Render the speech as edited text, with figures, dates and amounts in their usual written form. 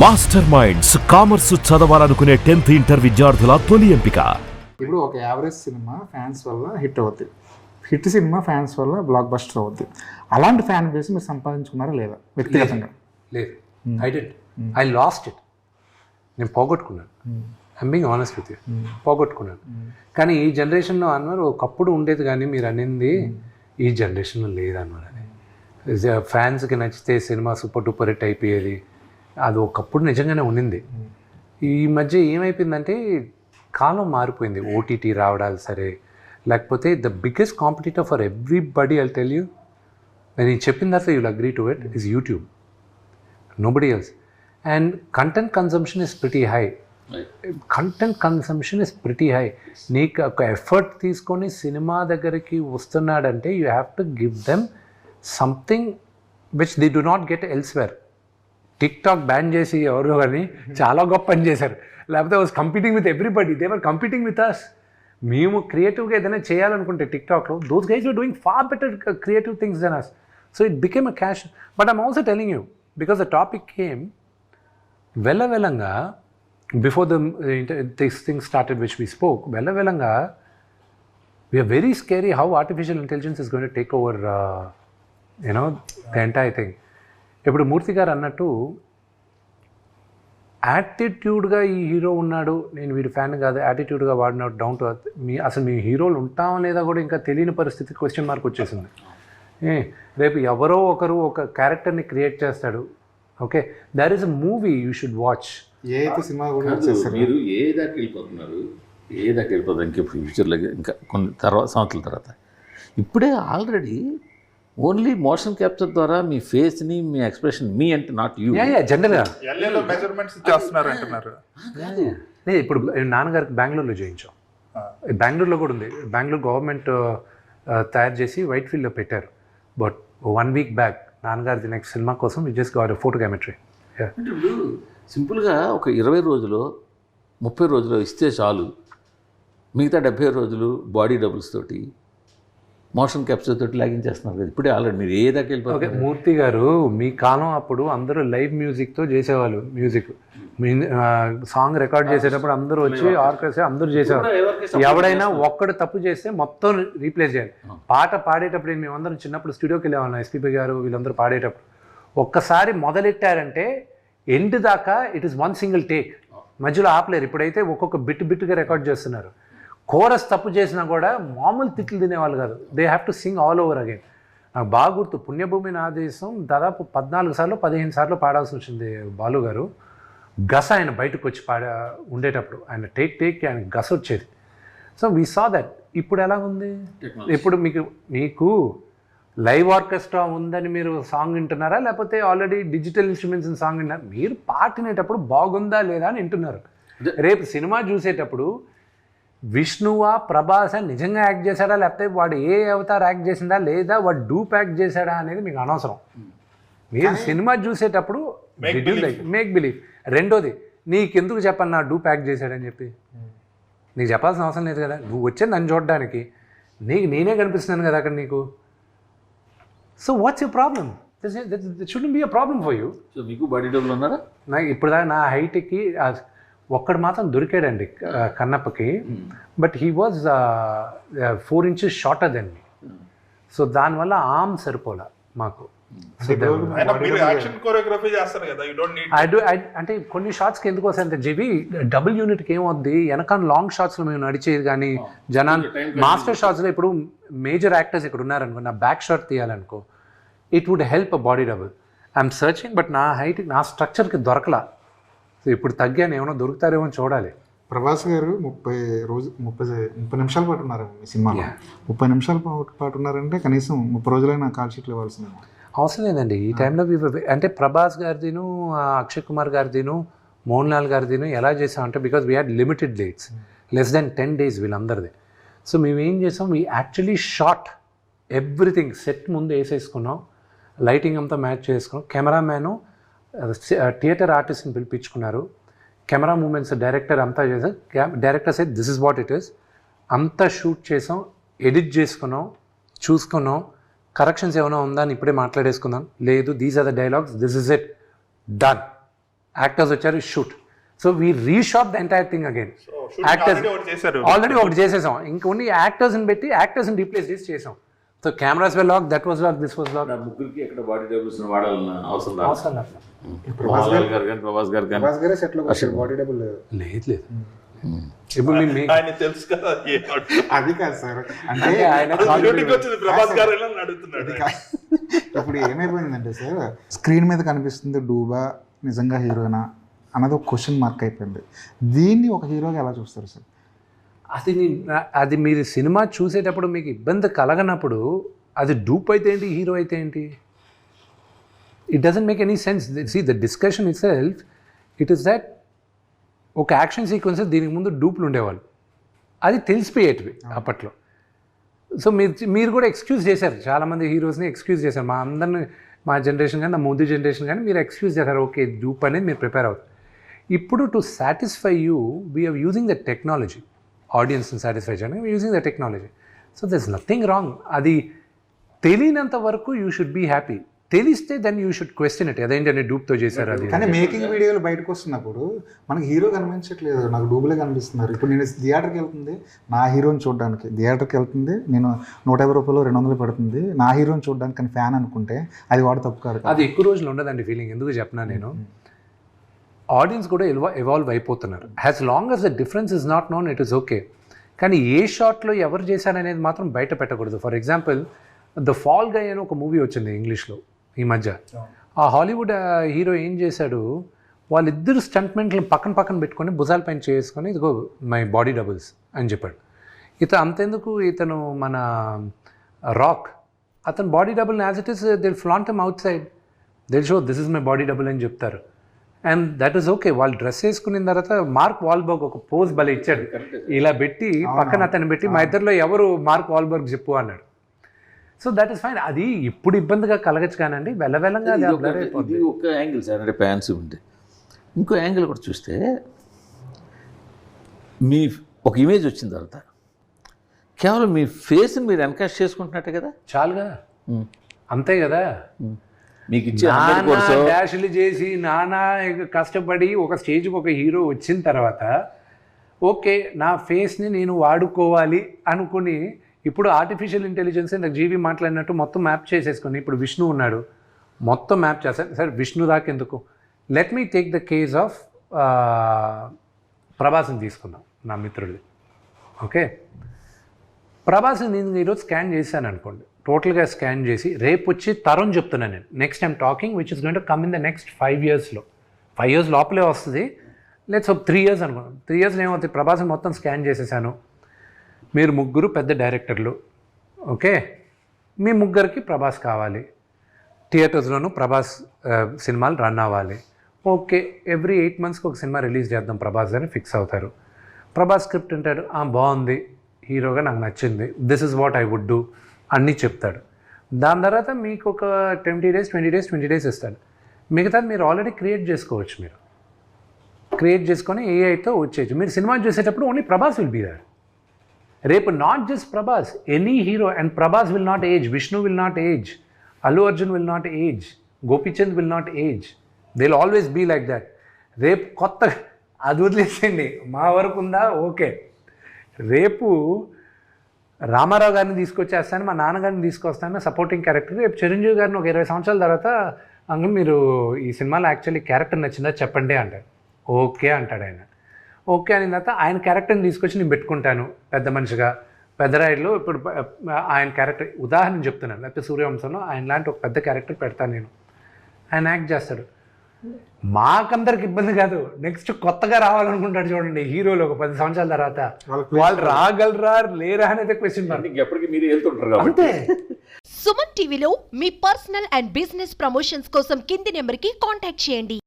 Master minds commerce చదవాలనుకునే 10th inter విద్యార్థుల తొలి ఎంపిక. ఇప్పుడు ఒక యావరేజ్ సినిమా ఫ్యాన్స్ వల్ల హిట్ అవుద్ది, హిట్ సినిమా ఫ్యాన్స్ వల్ల బ్లాక్ బస్టర్ అవుద్ది. అలాంటి ఫ్యాన్ బేస్ మీరు సంపాదించుకున్నారా లేదా వ్యక్తిగతంగా? లేదు, ఐ లాస్ట్ ఇట్. నేను పోగొట్టుకున్నాను. I'm being honest with you, పోగొట్టుకున్నాను. కానీ ఈ జనరేషన్లో అన్నారు ఒకప్పుడు ఉండేది, కానీ మీరు అనేది ఈ జనరేషన్లో లేదన్నారు. అది ఫ్యాన్స్కి నచ్చితే సినిమా సూపర్ డూపర్ హిట్ అయిపోయేది. అది ఒకప్పుడు నిజంగానే ఉండింది. ఈ మధ్య ఏమైపోయిందంటే కాలం మారిపోయింది. ఓటీటీ రావడాలు సరే, లేకపోతే the biggest competitor for everybody, I'll tell you, నేను చెప్పిన తర్వాత you'll agree to it, is YouTube, nobody else. And content consumption is pretty high. Content consumption is pretty high. నీకు ఒక ఎఫర్ట్ తీసుకొని సినిమా దగ్గరికి వస్తున్నాడంటే you have to give them something which they do not get elsewhere. TikTok ban చేసి ఎవరు కానీ చాలా గొప్ప పని చేశారు. లేకపోతే was competing with everybody, they were competing with us. మేము క్రియేటివ్గా ఏదైనా చేయాలనుకుంటే టిక్ టాక్లో, those guys were doing far better creative things than us. So it became a cash. But I'm also telling you, because the topic came వెళ్ళంగా before this thing started which we spoke. వెళ్ళంగా we are very scary how artificial intelligence is going to take over the entire thing. ఇప్పుడు మూర్తి గారు అన్నట్టు యాటిట్యూడ్గా ఈ hero ఉన్నాడు, నేను వీడి fan కాదు, యాటిట్యూడ్గా వాడినాడు, డౌన్ టు అర్త్. అసలు మీ హీరోలు ఉంటామా లేదా కూడా ఇంకా తెలియని పరిస్థితి, క్వశ్చన్ మార్క్ వచ్చేసింది. రేపు ఎవరో ఒకరు ఒక క్యారెక్టర్ని క్రియేట్ చేస్తాడు. Okay, there is a movie you should watch. ఏ అయితే సినిమా కూడా మీరు ఏ దాకా వెళ్ళిపోతున్నారు, ఇంకా ఫ్యూచర్లో ఇంకా కొన్ని సంవత్సరాల తర్వాత. ఇప్పుడే ఆల్రెడీ ఓన్లీ మోషన్ క్యాప్చర్ ద్వారా మీ ఫేస్ని, మీ ఎక్స్ప్రెషన్, మీ అంటే నాట్ యూ, జనరల్గా మెజర్మెంట్స్ చేస్తున్నారు అంటున్నారు. ఇప్పుడు నాన్నగారికి బెంగళూరులో చేయించాం. బెంగళూరులో కూడా ఉంది. బెంగళూరు గవర్నమెంట్ తయారు చేసి వైట్ ఫీల్డ్లో పెట్టారు. బట్ 1 week బ్యాక్ నాన్నగారిది నెక్స్ట్ సినిమా కోసం వి జస్ట్ గాట్ ఫోటోగ్రామెట్రీ. అంటే ఇప్పుడు సింపుల్గా ఒక 20 రోజులు 30 రోజులు ఇస్తే చాలు, మిగతా 70 రోజులు బాడీ డబుల్స్ తోటి మోషన్ క్యాప్చర్ తోటి లాగించేస్తున్నారు కదా. ఇప్పుడే ఆల్రెడీ మీరు ఏ దాకా వెళ్ళిపోతారు. మూర్తి గారు, మీ కాలం అప్పుడు అందరూ లైవ్ మ్యూజిక్తో చేసేవాళ్ళు. మ్యూజిక్ సాంగ్ రికార్డ్ చేసేటప్పుడు అందరూ వచ్చి ఆర్కెస్ట్రా అందరూ చేసేవాళ్ళు. ఎవడైనా ఒక్కడు తప్పు చేస్తే మొత్తం రీప్లేస్ చేయాలి. పాట పాడేటప్పుడు మేమందరం చిన్నప్పుడు స్టూడియోకి వెళ్ళేవాళ్ళం. ఎస్పీబీ గారు వీళ్ళందరూ పాడేటప్పుడు ఒక్కసారి మొదలెట్టారంటే ఎండ్ దాకా ఇట్ ఈస్ 1 single టేక్, మధ్యలో ఆపలేరు. ఇప్పుడైతే ఒక్కొక్క బిట్గా రికార్డ్ చేస్తున్నారు. కోరస్ తప్పు చేసినా కూడా మామూలు తిట్లు తినేవాళ్ళు కాదు. They have to sing all over again. నాకు బాగా గుర్తు, పుణ్యభూమి నా దేశం దాదాపు 14 సార్లు 15 సార్లు పాడాల్సి వచ్చింది. బాలు గారు గస ఆయన బయటకు వచ్చి ఉండేటప్పుడు ఆయన టేక్ ఆయన గస వచ్చేది. So we saw that. ఇప్పుడు ఎలా ఉంది? ఇప్పుడు మీకు లైవ్ ఆర్కెస్ట్రా ఉందని మీరు సాంగ్ వింటున్నారా, లేకపోతే ఆల్రెడీ డిజిటల్ ఇన్స్ట్రుమెంట్స్ సాంగ్ వింటున్నారా? మీరు పాట వినేటప్పుడు బాగుందా లేదా అని వింటున్నారు. రేపు సినిమా చూసేటప్పుడు విష్ణువా ప్రభాసా నిజంగా యాక్ట్ చేశాడా, లేకపోతే వాడు ఏ అవతార్ యాక్ట్ చేసిందా, లేదా వాడు డూప్ యాక్ట్ చేశాడా అనేది మీకు అనవసరం. మీరు సినిమా చూసేటప్పుడు మేక్ బిలీవ్. రెండోది, నీకెందుకు చెప్పను నా డూప్ యాక్ట్ చేశాడని చెప్పి? నీకు చెప్పాల్సిన అవసరం లేదు కదా. నువ్వు వచ్చే నన్ను చూడడానికి, నేనే కనిపిస్తున్నాను కదా అక్కడ నీకు. So what's your problem? That shouldn't be a problem for you. So మీకు బాడీ డబుల్ ఉన్నారా? నాకు ఇప్పుడు దాకా నా హైట్కి ఒక్కడు మాత్రం దొరికాడండి కన్నప్పకి. But he was 4 inches shorter than me. So దానివల్ల ఆర్మ్ సరిపోలే మాకు. అంటే కొన్ని షార్ట్స్కి ఎందుకు వస్తాయి అంటే జీవి డబుల్ యూనిట్కి ఏమవుద్ది, వెనకాల లాంగ్ షార్ట్స్లో మేము నడిచేది కానీ మాస్టర్ షార్ట్స్లో ఇప్పుడు మేజర్ యాక్టర్స్ ఇక్కడ ఉన్నారనుకో, నా బ్యాక్ షాట్ తీయాలనుకో, it would help a body double. I'm searching, but నా హైట్ నా స్ట్రక్చర్కి దొరకలా. సో ఇప్పుడు తగ్గాను, ఏమైనా దొరుకుతారేమో చూడాలి. ప్రభాస్ గారు 30 నిమిషాల పాటు ఉన్నారు మీ సినిమాలో. 30 నిమిషాల పాటు ఉన్నారంటే కనీసం 30 రోజులైనా కాల్ షీట్లు ఇవ్వాల్సిందే. అవసరం లేదండి ఈ టైంలో. అంటే ప్రభాస్ గారిదిను, అక్షయ్ కుమార్ గారిదిను, మోహన్ లాల్ గారిదిను ఎలా చేసామంటే, because we had limited dates, less than 10 days వీళ్ళందరిది. సో మేము ఏం చేసాం, we actually shot everything. Set ముందు వేసేసుకున్నాం, లైటింగ్ అంతా మ్యాచ్ చేసుకున్నాం. కెమెరామ్యాను, థియేటర్ ఆర్టిస్ట్ని పిలిపించుకున్నారు, కెమెరా మూమెంట్స్ డైరెక్టర్ అంతా చేసాం. Director set this is what it is. అంతా షూట్ చేసాం, ఎడిట్ చేసుకున్నాం, చూసుకున్నాం. కరెక్షన్స్ ఏమైనా ఉందా అని ఇప్పుడే మాట్లాడేసుకుందాం. లేదు, these are the dialogues, this is it, done. Actors వచ్చారు, shoot. So we reshot the entire thing again. Actors already ఒకటి చేసేసాం, ఇంకొన్ని యాక్టర్స్ని పెట్టి యాక్టర్స్ని రీప్లేస్ చేసి చేసాం. So cameras well lock, that was lock, this was lock. ముగ్గురికి ఎక్కడ బాడీ డబుల్స్ వాడాలన్న అవసరం అవసరం లేదు. ప్రభాస్ గారు కానీ ప్రభాస్ గారు కానీ ప్రభాస్ గారే సెట్లో బాడీ డబుల్ లేదు. లేదు ఇప్పుడు ఆయన తెలుసు కదా అది కాదు సార్, అంటే ఆయన ప్రభాస్ గారు అడుగుతున్నాడు. ఇప్పుడు ఏమైపోయిందంటే సార్, స్క్రీన్ మీద కనిపిస్తుంది డూబా నిజంగా హీరోనా అన్నది ఒక క్వశ్చన్ మార్క్ అయిపోయింది. దీన్ని ఒక హీరోగా ఎలా చూస్తారు సార్? అది మీరు సినిమా చూసేటప్పుడు మీకు ఇబ్బంది కలగనప్పుడు అది డూప్ అయితే ఏంటి, హీరో అయితే ఏంటి? It doesn't make any sense. See the discussion itself, it is that ఒక యాక్షన్ సీక్వెన్సెస్ దీనికి ముందు డూప్లు ఉండేవాళ్ళు, అది తెలిసిపోయేటివి అప్పట్లో. సో మీరు కూడా ఎక్స్క్యూజ్ చేశారు, చాలామంది హీరోస్ని ఎక్స్క్యూజ్ చేశారు. మా అందరిని, మా జనరేషన్ కానీ, నా ముందు జనరేషన్ కానీ మీరు ఎక్స్క్యూజ్ చేశారు. ఓకే, డూప్ అనేది మీరు ప్రిపేర్ అవుతారు. ఇప్పుడు to satisfy you we're using the technology. ఆడియన్స్ని సాటిస్ఫై చేయడానికి using the technology. So there is nothing wrong. అది తెలియనంత వరకు యూ షుడ్ బీ హ్యాపీ. తెలిస్తే then you should question it, అదేంటంటే డూప్తో చేశారు అది. కానీ మేకింగ్ వీడియోలు బయటకు వస్తున్నప్పుడు మనకి హీరో కనిపించట్లేదు, నాకు డూబులే కనిపిస్తున్నారు. ఇప్పుడు నేను థియేటర్కి వెళ్తుంది నా హీరోని చూడడానికి, థియేటర్కి వెళ్తుంది నేను 150 రూపాయలు 200 పడుతుంది నా హీరోని చూడడానికి, కానీ ఫ్యాన్ అనుకుంటే అది వాడు తప్పు కాదు. అది ఎక్కువ రోజులు ఉండదండి ఫీలింగ్. ఎందుకు చెప్పినా, నేను ఆడియన్స్ కూడా ఎవాల్వ్ అయిపోతున్నారు. As long as the difference is not known, it is okay. కానీ ఏ షాట్లో ఎవరు చేశారనేది మాత్రం బయట పెట్టకూడదు. ఫర్ ఎగ్జాంపుల్ ద ఫాల్ గై అని ఒక మూవీ వచ్చింది ఇంగ్లీష్లో ఈ మధ్య. ఆ హాలీవుడ్ హీరో ఏం చేశాడు, వాళ్ళిద్దరు స్టంట్మెంట్లు పక్కన పెట్టుకొని భుజాల పైన చేసుకొని ఇదిగో మై బాడీ డబుల్స్ అని చెప్పాడు. అంతెందుకు, ఇతను మన రాక్, అతను body double as it is they'll flaunt him outside, they'll show this is my body double అని చెప్తారు. And that is okay. వాళ్ళు డ్రెస్ వేసుకున్న తర్వాత మార్క్ వాల్బర్గ్ ఒక పోజ్ భలే ఇచ్చాడు, ఇలా పెట్టి పక్కన అతను పెట్టి మా ఇద్దరిలో ఎవరు మార్క్ వాల్బర్గ్ చెప్పు అన్నాడు. So that is fine. అది ఇప్పుడు ఇబ్బందిగా కలగచ్చు కానండి, వెళ్ళగా అది ఇది ఒక యాంగిల్ సార్, అంటే ఫ్యాన్స్ ఉంటే. ఇంకో యాంగిల్ కూడా చూస్తే, మీ ఒక ఇమేజ్ వచ్చిన తర్వాత కేవలం మీ ఫేస్ని మీరు ఎన్కాష్ చేసుకుంటున్నట్టే కదా, చాలుగా, అంతే కదా. మీకు ఇచ్చే డాష్లు చేసి నానా కష్టపడి ఒక స్టేజ్కి ఒక హీరో వచ్చిన తర్వాత ఓకే నా ఫేస్ని నేను వాడుకోవాలి అనుకుని, ఇప్పుడు ఆర్టిఫిషియల్ ఇంటెలిజెన్స్ నాకు జీవి మాట్లాడినట్టు మొత్తం మ్యాప్ చేసేసుకొని, ఇప్పుడు విష్ణు ఉన్నాడు మొత్తం మ్యాప్ చేస్తాను. సరే విష్ణు దాకా ఎందుకు, let me take the case of ప్రభాస్ని తీసుకుందాం, నా మిత్రుడిది. ఓకే, ప్రభాస్ని నేను ఈరోజు స్కాన్ చేశాను అనుకోండి, టోటల్గా స్కాన్ చేసి రేపు వచ్చి తరుణ్ చెప్తున్నాను నేను, next I'm talking which is going to come in the next 5 yearsలో, 5 years లోపలే వస్తుంది. లెట్స్ 3 years అనుకున్నాం. 3 yearsలో ఏమవుతుంది, ప్రభాస్ని మొత్తం స్కాన్ చేసేసాను. మీరు ముగ్గురు పెద్ద డైరెక్టర్లు, ఓకే, మీ ముగ్గురికి ప్రభాస్ కావాలి, థియేటర్స్లోనూ ప్రభాస్ సినిమాలు రన్ అవ్వాలి. ఓకే, ఎవ్రీ 8 monthsకి ఒక సినిమా రిలీజ్ చేద్దాం ప్రభాస్ అని ఫిక్స్ అవుతారు. ప్రభాస్ స్క్రిప్ట్ అంటాడు, బాగుంది, హీరోగా నాకు నచ్చింది, this is what I would do అన్నీ చెప్తాడు. దాని తర్వాత మీకు ఒక 20 days ఇస్తాడు. మిగతా మీరు ఆల్రెడీ క్రియేట్ చేసుకోవచ్చు, మీరు క్రియేట్ చేసుకొని ఏఐతో వచ్చేయచ్చు. మీరు సినిమా చూసేటప్పుడు only Prabhas will be there. రేపు not just Prabhas, any hero, and Prabhas will not age, Vishnu will not age, Allu Arjun will not age, Gopichand will not age, they will always be like that. రేపు కొత్త అది వదిలేసేయండి, మా వరకు ఉందా ఓకే, రేపు రామారావు గారిని తీసుకొచ్చేస్తాను, మా నాన్నగారిని తీసుకొస్తాను సపోర్టింగ్ క్యారెక్టర్. రేపు చిరంజీవి గారిని ఒక 20 సంవత్సరాల తర్వాత అంకుల్ మీరు ఈ సినిమాలో యాక్చువల్లీ క్యారెక్టర్ నచ్చిందా చెప్పండి అంటాడు. ఓకే అంటాడు ఆయన. ఓకే అయిన తర్వాత ఆయన క్యారెక్టర్ని తీసుకొచ్చి నేను పెట్టుకుంటాను పెద్ద మనిషిగా. పెద్దరాయుడులో ఇప్పుడు ఆయన క్యారెక్టర్ ఉదాహరణ చెప్తున్నాను, లేకపోతే సూర్యవంశంలో ఆయన లాంటి ఒక పెద్ద క్యారెక్టర్ పెడతాను నేను, ఆయన యాక్ట్ చేస్తాడు. మాకందరికి ఇబ్బంది కాదు, నెక్స్ట్ కొత్తగా రావాలనుకుంటాడు చూడండి హీరోలు ఒక 10 సంవత్సరాల తర్వాత, వాళ్ళు రాగలరా లేరా అనేది క్వశ్చన్ మార్క్. ఎప్పటికీ మీరు వెళ్తుంటారు అంతే. సుమన్ టీవీలో మీ పర్సనల్ అండ్ బిజినెస్ ప్రమోషన్స్ కోసం కింది నెంబర్కి కాంటాక్ట్ చేయండి.